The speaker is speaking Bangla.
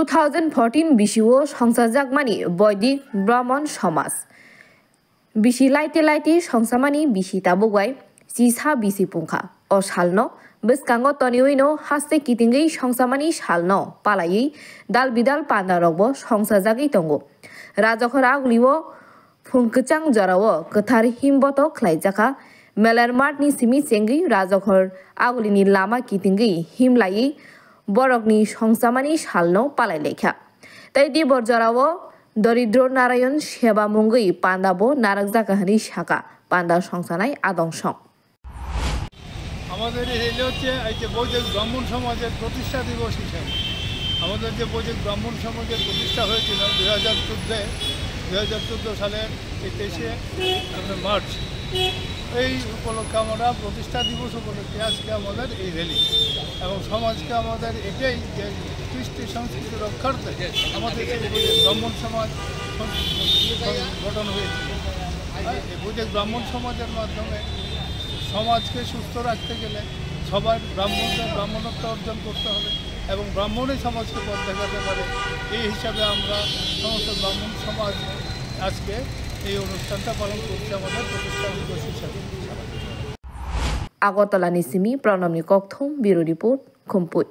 2014 बिसिओ संसारजाकमानि बौद्धिक ब्राह्मण समाज बिसि लाइटे लाइटे संसामानि बिसि ताबुगाय सिसा बिसि पुंखा ओ सालनो बसकांगो तनिउइनो हास्ते कितिंगै संसामानि सालनो पालायै दाल बिदाल पान्दारगबो संसारजागै तंगो राजखर आगलिओ फुंकचां जराओ कथार हिमबतो ख्लाइजाखा मेलारमार्टनि सिमि चेंगै राजखर आगलिनि लामा कितिंगै हिमलायै बरकनि संसामानि सालनो पालायलेखा तैदि बरजराओ दरिद्र नारायण सेवा मुंगै पान्दाबो नारकजाकाहानि शाखा पान्दा সংসানাই আদংসং আমাদের এই হচ্ছে এই যে বৈদিক ব্রাহ্মণ সমাজের প্রতিষ্ঠা দিবস হিসেবে আমাদের যে বৈদিক ব্রাহ্মণ সমাজের প্রতিষ্ঠা হয়েছিল 2014 সালের 23 মার্চ এই উপলক্ষে আমরা প্রতিষ্ঠা দিবস উপলক্ষে আজকে আমাদের এই র্যালি এবং সমাজকে আমাদের এটাই যে কৃষ্টি সংস্কৃতি রক্ষার্থে আমাদের ব্রাহ্মণ সমাজ গঠন হয়েছিল। এই বৈদিক ব্রাহ্মণ সমাজের মাধ্যমে সমাজকে সুস্থ রাখতে গেলে সবার ব্রাহ্মণত্ব অর্জন করতে হবে এবং ব্রাহ্মণই সমাজকে পথ দেখাতে পারে। এই হিসাবে আমরা সমস্ত ব্রাহ্মণ সমাজ আজকে এই অনুষ্ঠানটা পালন করছি আমাদের প্রতিষ্ঠা দিবস হিসাবে। আগরতলা নিসিমি প্রণবনি ককথম ব্যুরো রিপোর্ট খুমপুট।